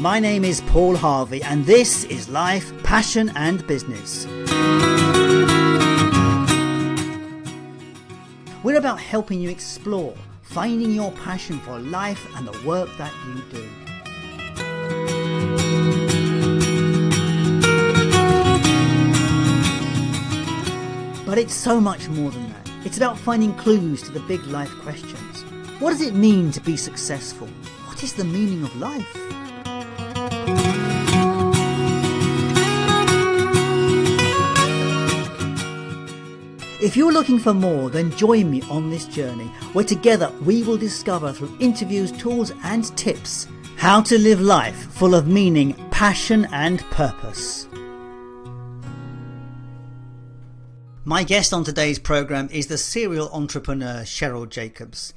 My name is Paul Harvey and this is Life, Passion and Business. We're about helping you explore, finding your passion for life and the work that you do. But it's so much more than that. It's about finding clues to the big life questions. What does it mean to be successful? What is the meaning of life? If you're looking for more, then join me on this journey where together we will discover through interviews, tools and tips how to live life full of meaning, passion and purpose. My guest on today's programme is the serial entrepreneur Sheryl Jacobs.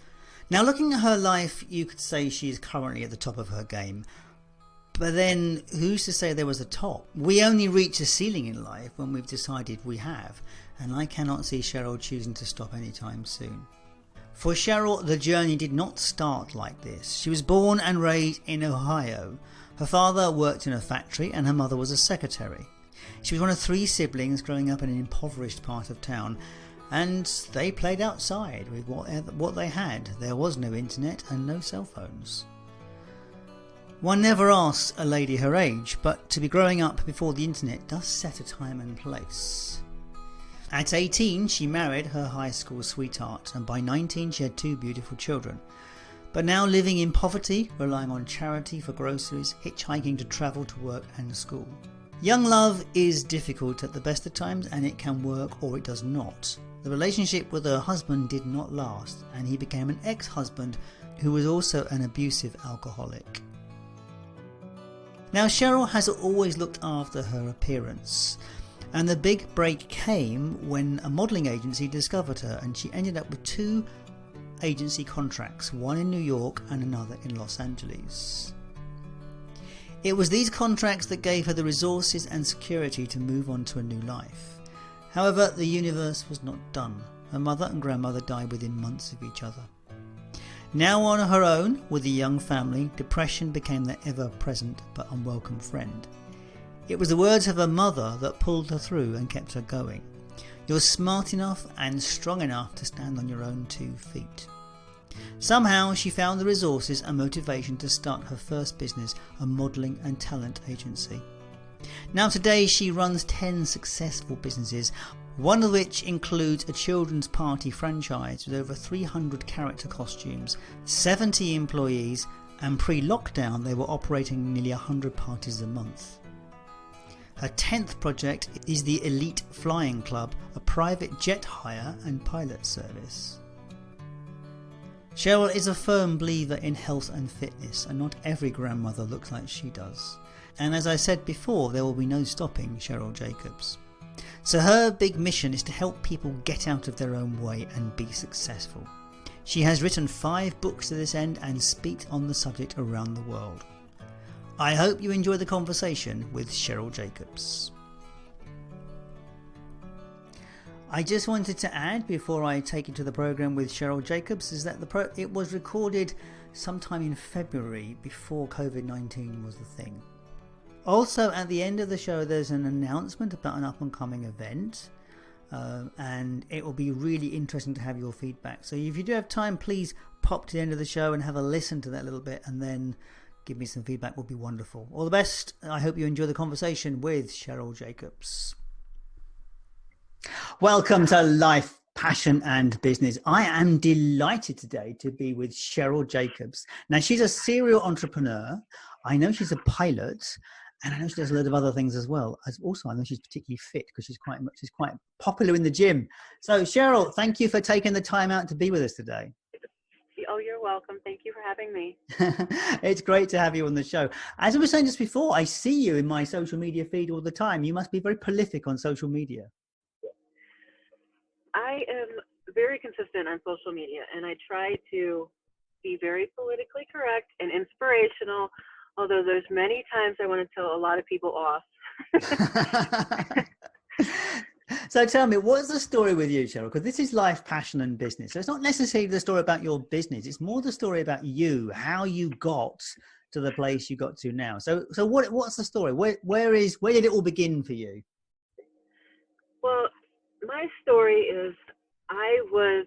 Now, looking at her life, you could say she is currently at the top of her game. But then, who's to say there was a top? We only reach a ceiling in life when we've decided we have. And I cannot see Sheryl choosing to stop anytime soon. For Sheryl, the journey did not start like this. She was born and raised in Ohio. Her father worked in a factory and her mother was a secretary. She was one of 3 siblings growing up in an impoverished part of town, and they played outside with what they had. There was no internet and no cell phones. One never asks a lady her age, but to be growing up before the internet does set a time and place. At 18, she married her high school sweetheart, and by 19 she had 2 beautiful children. But now living in poverty, relying on charity for groceries, hitchhiking to travel to work and school. Young love is difficult at the best of times, and it can work or it does not. The relationship with her husband did not last, and he became an ex-husband who was also an abusive alcoholic. Now, Sheryl has always looked after her appearance, and the big break came when a modelling agency discovered her, and she ended up with 2 agency contracts, one in New York and another in Los Angeles. It was these contracts that gave her the resources and security to move on to a new life. However, the universe was not done. Her mother and grandmother died within months of each other. Now on her own, with a young family, depression became their ever-present but unwelcome friend. It was the words of her mother that pulled her through and kept her going. You're smart enough and strong enough to stand on your own 2 feet. Somehow she found the resources and motivation to start her first business, a modelling and talent agency. Now today she runs 10 successful businesses, one of which includes a children's party franchise with over 300 character costumes, 70 employees, and pre-lockdown they were operating nearly 100 parties a month. Her 10th project is the Elite Flying Club, a private jet hire and pilot service. Sheryl is a firm believer in health and fitness, and not every grandmother looks like she does. And as I said before, there will be no stopping Sheryl Jacobs. So her big mission is to help people get out of their own way and be successful. She has written 5 books to this end and speaks on the subject around the world. I hope you enjoy the conversation with Sheryl Jacobs. I just wanted to add before I take you to the programme with Sheryl Jacobs is that it was recorded sometime in February before COVID-19 was the thing. Also at the end of the show there's an announcement about an up and coming event, and it will be really interesting to have your feedback. So if you do have time, please pop to the end of the show and have a listen to that little bit and then give me some feedback. Would be wonderful. All the best. I hope you enjoy the conversation with Sheryl Jacobs. Welcome to Life, Passion and Business. I am delighted today to be with Sheryl Jacobs. Now she's a serial entrepreneur. I know she's a pilot, and I know she does a lot of other things as well. Also, I know she's particularly fit because she's quite popular in the gym. So Sheryl, thank you for taking the time out to be with us today. Oh, you're welcome. Thank you for having me. It's great to have you on the show. As I was saying just before, I see you in my social media feed all the time. You must be very prolific on social media. I am very consistent on social media, and I try to be very politically correct and inspirational, although there's many times I want to tell a lot of people off. So tell me, what's the story with you, Sheryl? Because this is life, passion and business. So it's not necessarily the story about your business. It's more the story about you, how you got to the place you got to now. So what's the story? Where did it all begin for you? Well, my story is I was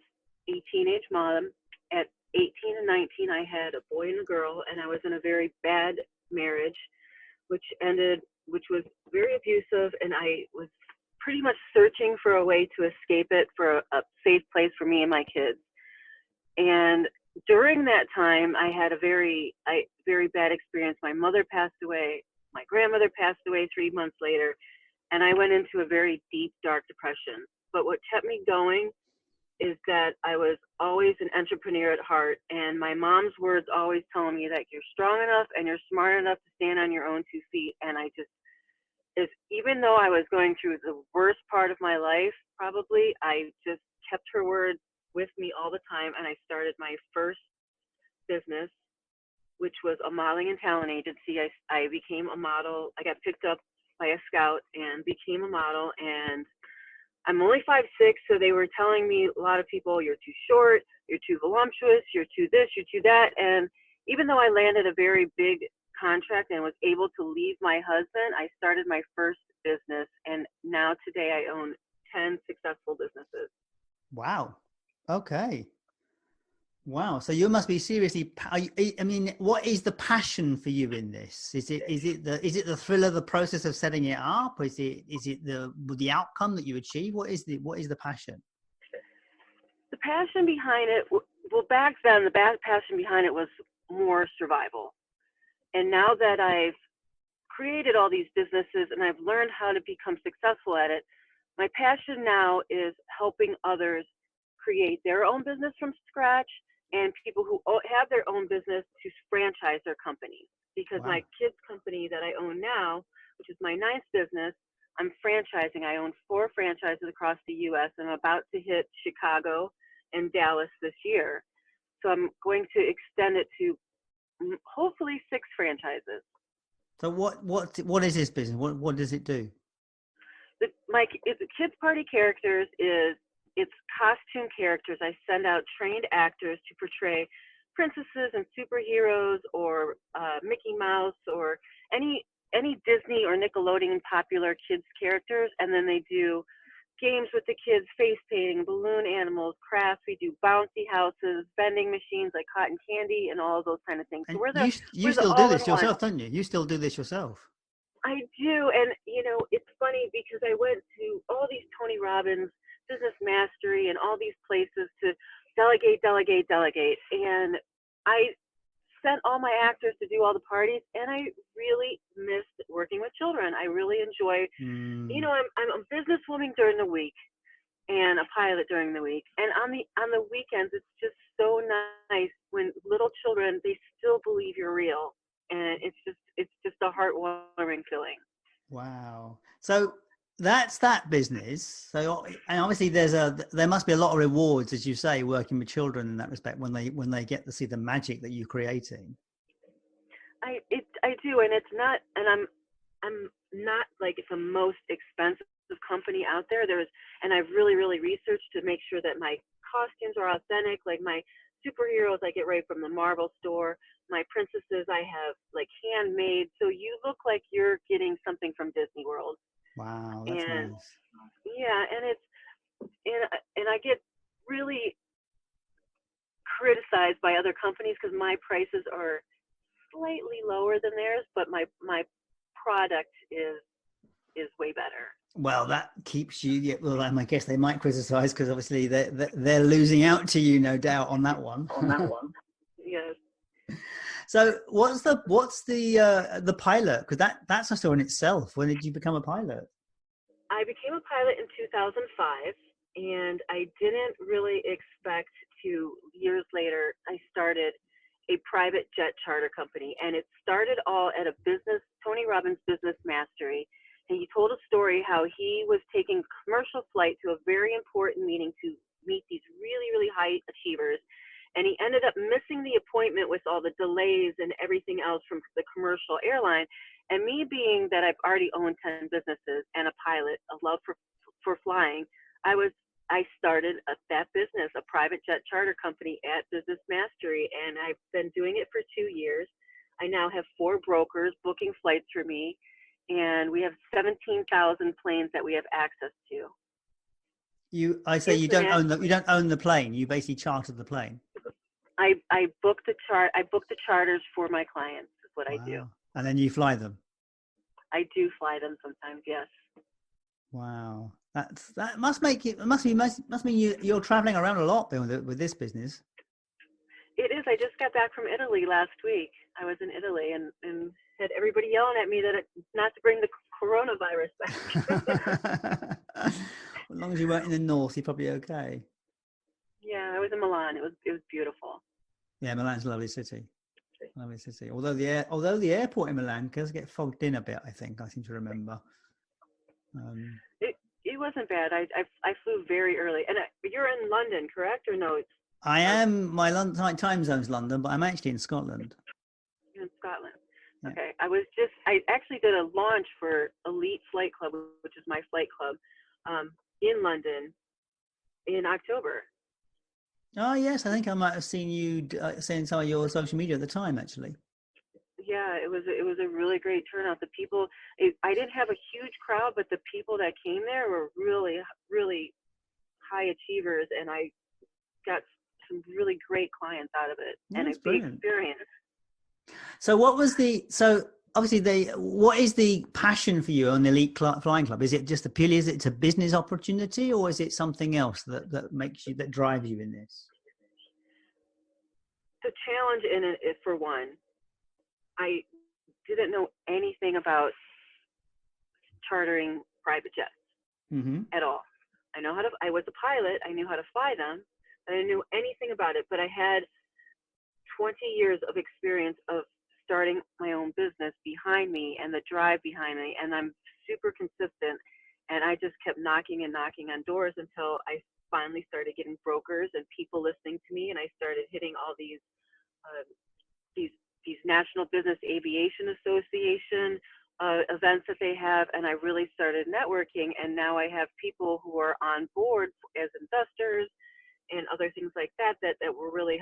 a teenage mom. At 18 and 19, I had a boy and a girl, and I was in a very bad marriage, which was very abusive, and I was pretty much searching for a way to escape it, for a safe place for me and my kids. And during that time, I had a very bad experience. My mother passed away. My grandmother passed away 3 months later, and I went into a very deep, dark depression. But what kept me going is that I was always an entrepreneur at heart, and my mom's words always telling me that you're strong enough and you're smart enough to stand on your own 2 feet. And even though I was going through the worst part of my life, probably, I just kept her word with me all the time, and I started my first business, which was a modeling and talent agency. I became a model. I got picked up by a scout and became a model, and I'm only 5'6", so they were telling me, a lot of people, you're too short, you're too voluptuous, you're too this, you're too that. And even though I landed a very big contract and was able to leave my husband, I started my first business, and now today I own 10 successful businesses. Wow. Okay. Wow. So you must be seriously, I mean, what is the passion for you in this? Is it the thrill of the process of setting it up? Is it the outcome that you achieve? What is the passion? The passion behind it, well, back then, the passion behind it was more survival. And now that I've created all these businesses and I've learned how to become successful at it, my passion now is helping others create their own business from scratch, and people who have their own business to franchise their companies. Because Wow. my kids' company that I own now, which is my 9th business, I'm franchising. I own 4 franchises across the U.S. I'm about to hit Chicago and Dallas this year. So I'm going to extend it to hopefully 6 franchises. So what is this business? What does it do? The Kids Party Characters it's costume characters. I send out trained actors to portray princesses and superheroes, or Mickey Mouse, or any Disney or Nickelodeon popular kids characters, and then they do games with the kids, face painting, balloon animals, crafts. We do bouncy houses, vending machines like cotton candy, and all of those kind of things. And So you we're the still do this all-in-one. yourself, don't you? You still do this yourself. I do, and it's funny because I went to all these Tony Robbins, Business Mastery, and all these places to delegate, and I sent all my actors to do all the parties, and I really missed working with children. I really enjoy, I'm a businesswoman during the week and a pilot during the week, and on the weekends it's just so nice when little children, they still believe you're real, and it's just a heartwarming feeling. Wow. So that's that business. So, and obviously there must be a lot of rewards, as you say, working with children in that respect, when they get to see the magic that you're creating. I do, and it's not, and I'm not like the most expensive company out there. And I've really researched to make sure that my costumes are authentic. Like my superheroes, I get right from the Marvel store. My princesses, I have like handmade, so you look like you're getting something from Disney World. Wow, that's nice. Yeah, and I get really criticized by other companies because my prices are slightly lower than theirs, but my product is way better. Well, that keeps you. Yeah, well, I guess they might criticize because obviously they're losing out to you, no doubt, on that one. Yes. So what's the pilot? Because that's a story in itself. When did you become a pilot? I became a pilot in 2005, and I didn't really expect to. Years later, I started a private jet charter company, and it started all at a business, Tony Robbins Business Mastery. And he told a story how he was taking commercial flight to a very important meeting to meet these really high achievers. And he ended up missing the appointment with all the delays and everything else from the commercial airline. And me, being that I've already owned 10 businesses and a pilot, a love for flying, I started that business, a private jet charter company at Business Mastery, and I've been doing it for 2 years. I now have 4 brokers booking flights for me, and we have 17,000 planes that we have access to. I say you don't own the plane. You basically charter the plane. I book the charters for my clients. Is what I do. And then you fly them. I do fly them sometimes. Yes. Wow, that must mean you're traveling around a lot with this business. It is. I just got back from Italy last week. I was in Italy and had everybody yelling at me that not to bring the coronavirus back. As long as you weren't in the north, you're probably okay. Yeah, I was in Milan. It was beautiful. Yeah, Milan's a lovely city. Lovely city. Although the airport in Milan does get fogged in a bit, I seem to remember. It wasn't bad. I flew very early. And you're in London, correct, or no? I am. My time zone's London, but I'm actually in Scotland. You're in Scotland. Yeah. Okay. I actually did a launch for Elite Flight Club, which is my flight club, in London in October. Oh yes, I think I might have seen you saying some of your social media at the time, actually. Yeah, it was a really great turnout. The people, I didn't have a huge crowd, but the people that came there were really, really high achievers, and I got some really great clients out of it, and a big experience. So what is the passion for you on the Elite Flying Club? Is it it's a business opportunity, or is it something else that drives you in this? The challenge in it is, for one, I didn't know anything about chartering private jets at all. I was a pilot. I knew how to fly them, but I didn't know anything about it. But I had 20 years of experience of starting my own business behind me, and the drive behind me, and I'm super consistent. And I just kept knocking and knocking on doors until I finally started getting brokers and people listening to me, and I started hitting all these National Business Aviation Association events that they have, and I really started networking, and now I have people who are on board as investors and other things like that were really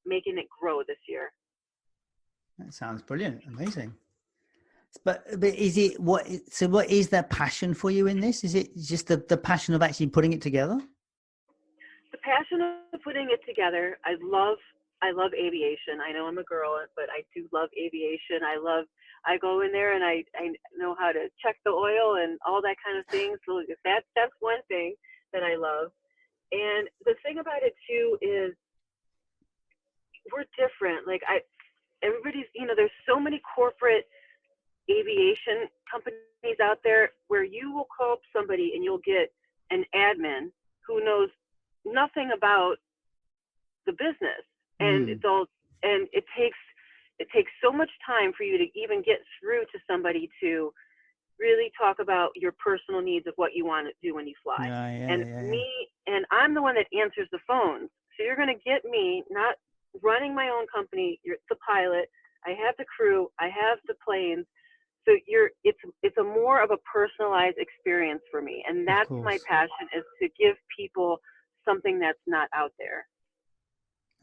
making it grow this year. That sounds brilliant. Amazing. But what is their passion for you in this? Is it just the passion of actually putting it together? The passion of putting it together. I love aviation. I know I'm a girl, but I do love aviation. I go in there and I know how to check the oil and all that kind of thing. So that's one thing that I love. And the thing about it too is we're different. Like everybody's, there's so many corporate aviation companies out there where you will call up somebody and you'll get an admin who knows nothing about the business, and it takes so much time for you to even get through to somebody to really talk about your personal needs of what you want to do when you fly. And I'm the one that answers the phones, so you're going to get me not running my own company. You're the pilot. I have the crew. I have the planes. So it's a more of a personalized experience for me, and that's my passion, is to give people something that's not out there.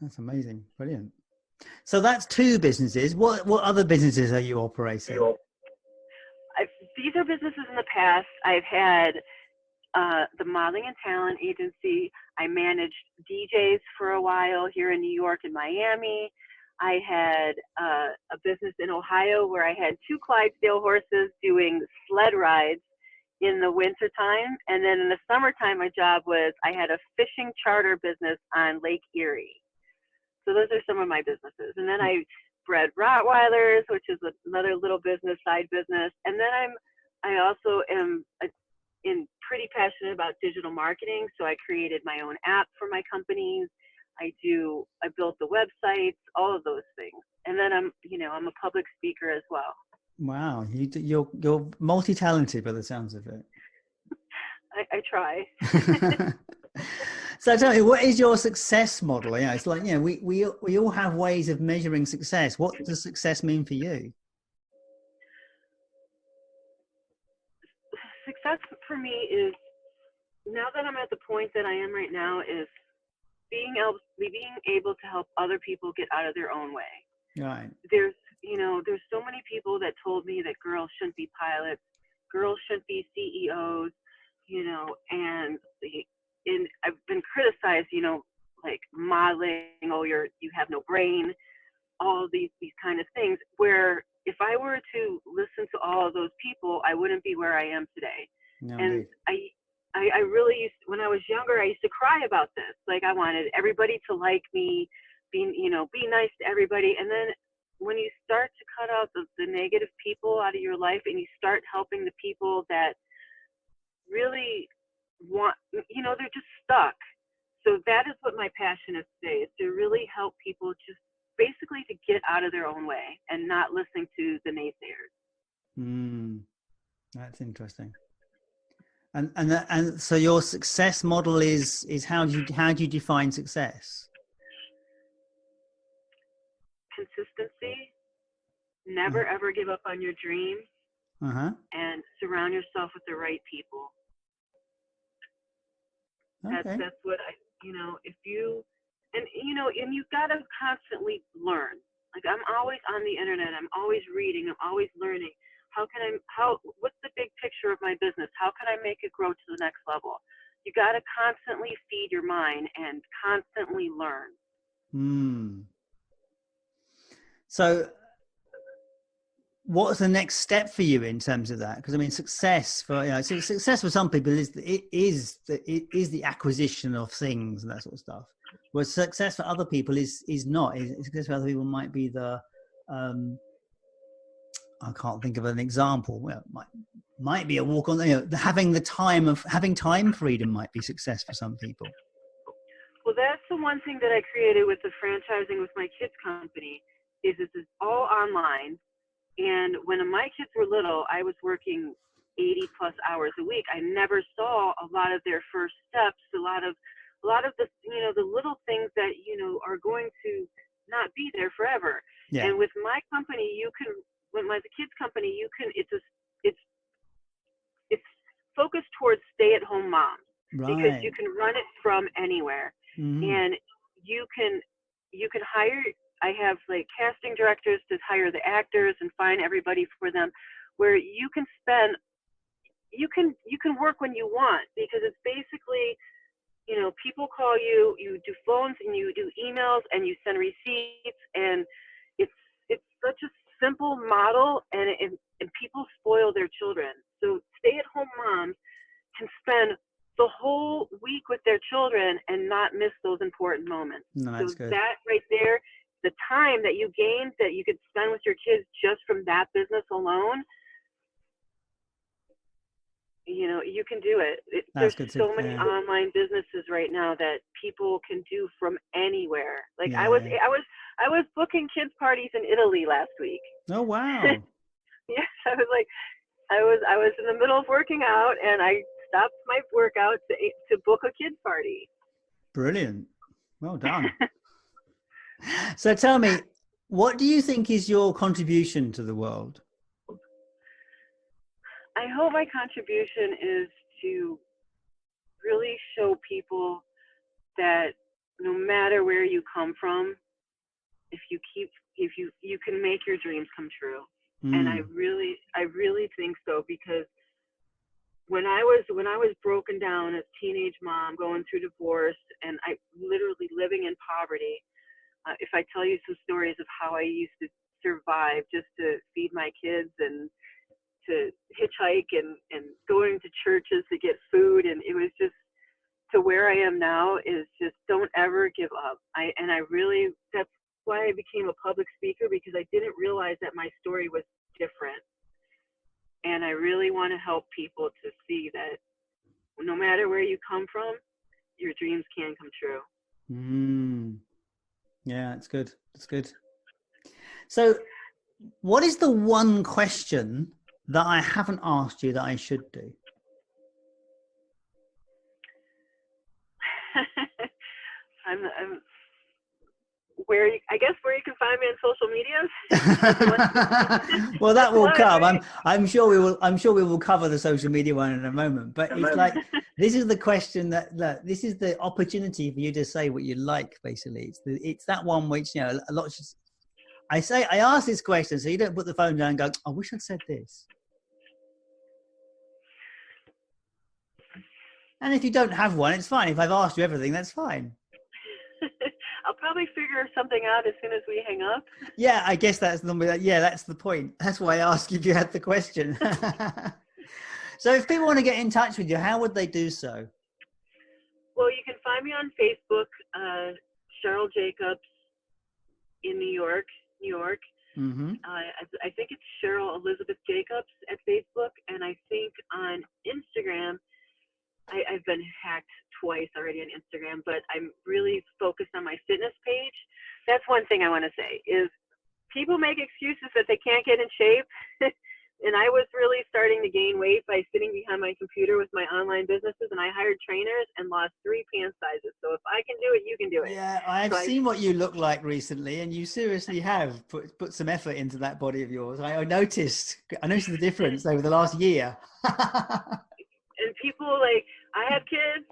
That's amazing, brilliant. So that's 2 businesses. What other businesses are you operating? These are businesses in the past. I've had the modeling and talent agency. I managed DJs for a while here in New York and Miami. I had a business in Ohio where I had 2 Clydesdale horses doing sled rides in the wintertime. And then in the summertime, my job was I had a fishing charter business on Lake Erie. So those are some of my businesses. And then I bred Rottweilers, which is another little business, side business. And then I also am pretty passionate about digital marketing. So I created my own app for my companies. I built the websites, all of those things. And then I'm a public speaker as well. Wow. You're multi-talented by the sounds of it. I try. So tell me, what is your success model? It's like, we all have ways of measuring success. What does success mean for you? Success for me is, now that I'm at the point that I am right now, is being able to help other people get out of their own way. Right. There's there's so many people that told me that girls shouldn't be pilots, girls shouldn't be CEOs, and I've been criticized, like modeling, oh, you have no brain, all these kind of things, where if I were to listen to all of those people, I wouldn't be where I am today. No, and I really used, when I was younger, I used to cry about this. Like, I wanted everybody to like me, be nice to everybody. And then when you start to cut out the negative people out of your life, and you start helping the people that really want, they're just stuck. So that is what my passion is today, is to really help people just basically to get out of their own way and not listening to the naysayers. That's interesting. And so your success model is how do you define success? Consistency, never ever give up on your dream, and surround yourself with the right people. Okay. That's what if you, and you've got to constantly learn. Like, I'm always on the internet, I'm always reading, I'm always learning. What's the big picture of my business? How can I make it grow to the next level? You got to constantly feed your mind and constantly learn. So what's the next step for you in terms of that? Because I mean, success for some people is the acquisition of things and that sort of stuff. Whereas success for other people is not. Success for other people might be the I can't think of an example. Well, might be a walk on. Having time freedom might be success for some people. Well, that's the one thing that I created with the franchising with my kids' company. Is this is all online. And when my kids were little, I was working 80 plus hours a week. I never saw a lot of their first steps, a lot of the, the little things that, are going to not be there forever. Yeah. And with my company, the kids company, it's focused towards stay-at-home moms, right, because you can run it from anywhere. And you can hire, I have like casting directors to hire the actors and find everybody for them, where you can work when you want, because it's basically, people call you, you do phones and you do emails and you send receipts, and it's such a simple model, and people spoil their children. So stay-at-home moms can spend the whole week with their children and not miss those important moments. No, that's good. That right there, the time that you gained that you could spend with your kids just from that business alone, you can do it. There's so many online businesses right now that people can do from anywhere. Like, I was booking kids parties in Italy last week. Oh wow! Yes, I was in the middle of working out, and I stopped my workout to book a kids party. Brilliant! Well done. So tell me, what do you think is your contribution to the world? I hope my contribution is to really show people that no matter where you come from, if you can make your dreams come true. And I really think so, because when I was broken down as a teenage mom, going through divorce, and I literally living in poverty, if I tell you some stories of how I used to survive just to feed my kids and to hitchhike and going to churches to get food, and it was just, to where I am now is just, don't ever give up. That's why I became a public speaker, because I didn't realize that my story was different. And I really want to help people to see that no matter where you come from, your dreams can come true. Yeah, it's good. It's good. So what is the one question that I haven't asked you that I should do? where you can find me on social media. Well, that will come. I'm sure we will cover the social media one in a moment. But it's like, this is the question that this is the opportunity for you to say what you like. Basically, it's that one which a lot. I ask this question so you don't put the phone down and go, I wish I'd said this. And if you don't have one, it's fine. If I've asked you everything, that's fine. I'll probably figure something out as soon as we hang up. Yeah, I guess that's that's the point. That's why I asked if you had the question. So if people want to get in touch with you, how would they do so? Well, you can find me on Facebook, Sheryl Jacobs in New York. Mm-hmm. I think it's Sheryl Elizabeth Jacobs at Facebook, and I think on Instagram, I've been hacked twice already on Instagram, but I'm really focused on my fitness page. That's one thing I want to say is people make excuses that they can't get in shape. And I was really starting to gain weight by sitting behind my computer with my online businesses, and I hired trainers and lost 3 pant sizes. So if I can do it, you can do it. Yeah, I've seen what you look like recently, and you seriously have put some effort into that body of yours. I noticed the difference over the last year. And people like, I have kids,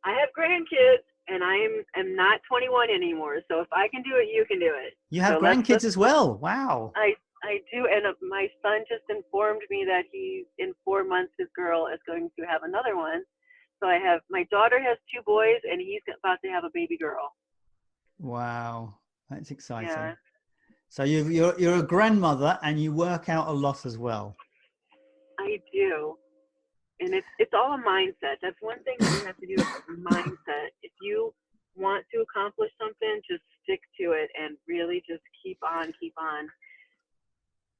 I have grandkids, and I'm not 21 anymore. So if I can do it, you can do it. You have grandkids as well. Wow. I do, and my son just informed me that in 4 months his girl is going to have another one. So my daughter has 2 boys, and he's about to have a baby girl. Wow, that's exciting. Yeah. So you're a grandmother, and you work out a lot as well. I do, and it's all a mindset. That's one thing that you have to do, is mindset. If you want to accomplish something, just stick to it and really just keep on.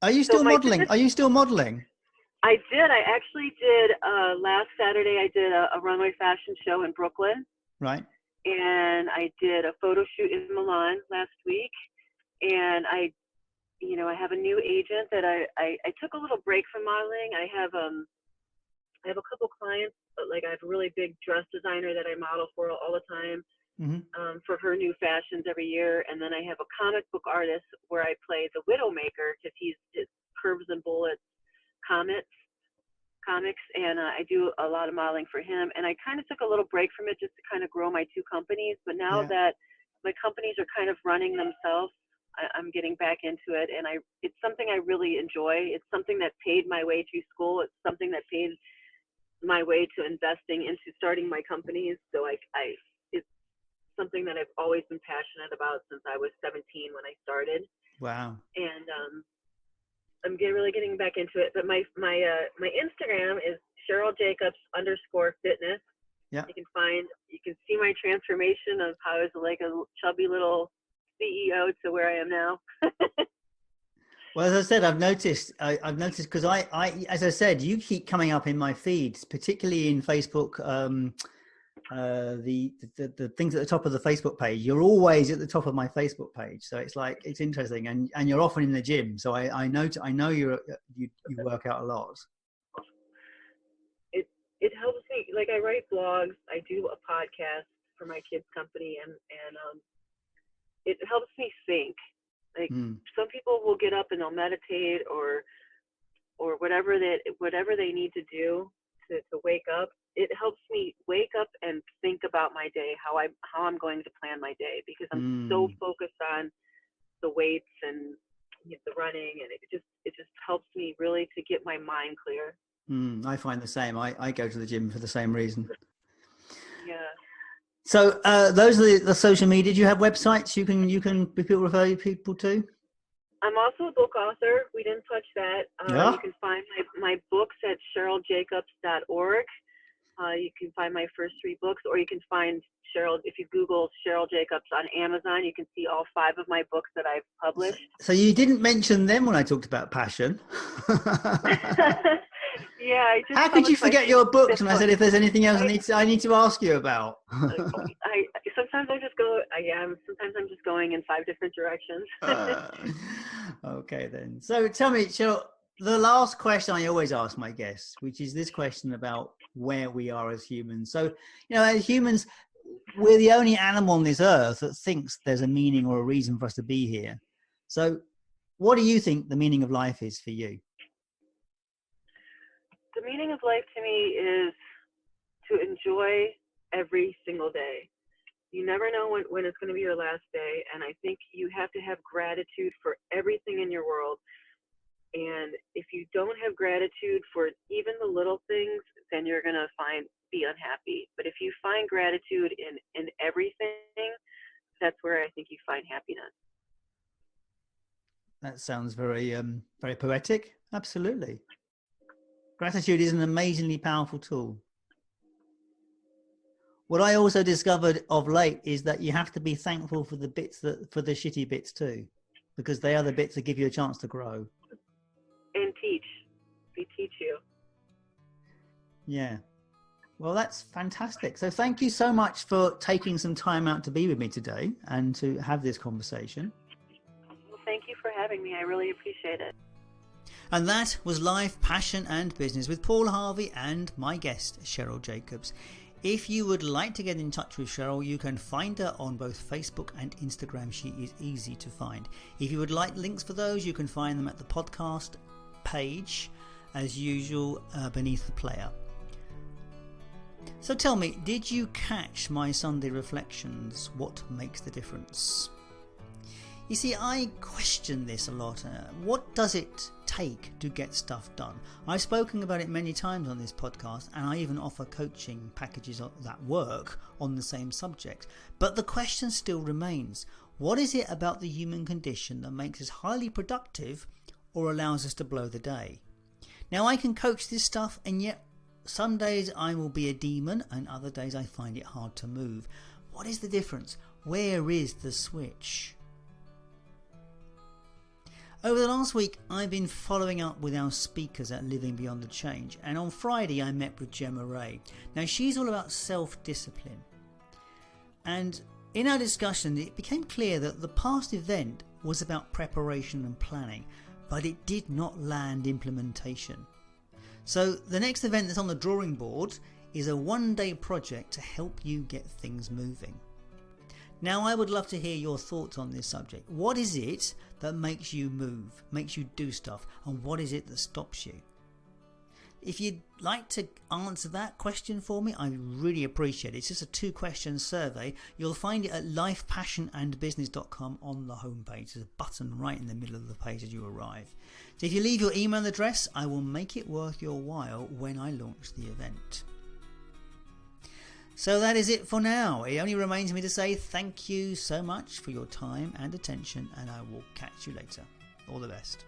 Are you still modeling? Are you still modeling? I did. I actually did. Last Saturday, I did a runway fashion show in Brooklyn. Right. And I did a photo shoot in Milan last week. And I have a new agent that I took a little break from modeling. I have a couple clients, but like I have a really big dress designer that I model for all the time. Mm-hmm. For her new fashions every year. And then I have a comic book artist where I play the Widowmaker because he's Curves and Bullets comics. And I do a lot of modeling for him. And I kind of took a little break from it just to kind of grow my 2 companies. But now that my companies are kind of running themselves, I'm getting back into it. And it's something I really enjoy. It's something that paid my way through school. It's something that paid my way to investing into starting my companies. So it's something that I've always been passionate about since I was 17 when I started. Wow. And I'm really getting back into it. But my Instagram is Sheryl Jacobs _fitness. Yeah. You can see my transformation of how I was like a chubby little CEO to where I am now. Well, as I said, I've noticed because I, as I said, you keep coming up in my feeds, particularly in Facebook. The things at the top of the Facebook page, you're always at the top of my Facebook page. So it's interesting, and you're often in the gym. So I know you work out a lot. It helps me. Like I write blogs, I do a podcast for my kids' company, and it helps me think. Like some people will get up and they'll meditate or whatever they need to do to wake up. It helps me wake up and think about my day, how I'm going to plan my day, because I'm so focused on the weights and the running, and it just helps me really to get my mind clear. I find the same. I go to the gym for the same reason. Yeah. So those are the social media. Do you have websites you can refer people to? I'm also a book author. We didn't touch that. You can find my books at SherylJacobs.org. You can find my first 3 books, or you can find Sheryl. If you Google Sheryl Jacobs on Amazon, you can see all 5 of my books that I've published. So you didn't mention them when I talked about passion. Yeah. How could you forget your books? And I said, if there's anything else I need to ask you about. Sometimes I just go. Sometimes I'm just going in 5 different directions. Okay then. So tell me, Sheryl, the last question I always ask my guests, which is this question about where we are as humans. So, as humans, we're the only animal on this earth that thinks there's a meaning or a reason for us to be here. So what do you think the meaning of life is for you? The meaning of life to me is to enjoy every single day. You never know when it's going to be your last day. And I think you have to have gratitude for everything in your world. And if you don't have gratitude for even the little things, then you're going to be unhappy. But if you find gratitude in everything, that's where I think you find happiness. That sounds very, very poetic. Absolutely. Gratitude is an amazingly powerful tool. What I also discovered of late is that you have to be thankful for the shitty bits too, because they are the bits that give you a chance to grow. And they teach you. Yeah. Well, that's fantastic. So thank you so much for taking some time out to be with me today and to have this conversation. Well, thank you for having me. I really appreciate it. And that was Life, Passion and Business with Paul Harvey and my guest, Sheryl Jacobs. If you would like to get in touch with Sheryl, you can find her on both Facebook and Instagram. She is easy to find. If you would like links for those, you can find them at the podcast page, as usual, beneath the player. So tell me, did you catch my Sunday reflections? What makes the difference? You see, I question this a lot. What does it take to get stuff done? I've spoken about it many times on this podcast, and I even offer coaching packages that work on the same subject. But the question still remains. What is it about the human condition that makes us highly productive or allows us to blow the day? Now, I can coach this stuff, and yet some days I will be a demon and other days I find it hard to move. What is the difference? Where is the switch? Over the last week, I've been following up with our speakers at Living Beyond the Change, and on Friday I met with Gemma Ray. Now, she's all about self-discipline, and in our discussion it became clear that the past event was about preparation and planning, but it did not land implementation. So the next event that's on the drawing board is a one-day project to help you get things moving. Now, I would love to hear your thoughts on this subject. What is it that makes you move, makes you do stuff, and what is it that stops you? If you'd like to answer that question for me, I really appreciate it. It's just a 2-question survey. You'll find it at lifepassionandbusiness.com on the homepage. There's a button right in the middle of the page as you arrive. So if you leave your email address, I will make it worth your while when I launch the event. So that is it for now. It only remains me to say thank you so much for your time and attention, and I will catch you later. All the best.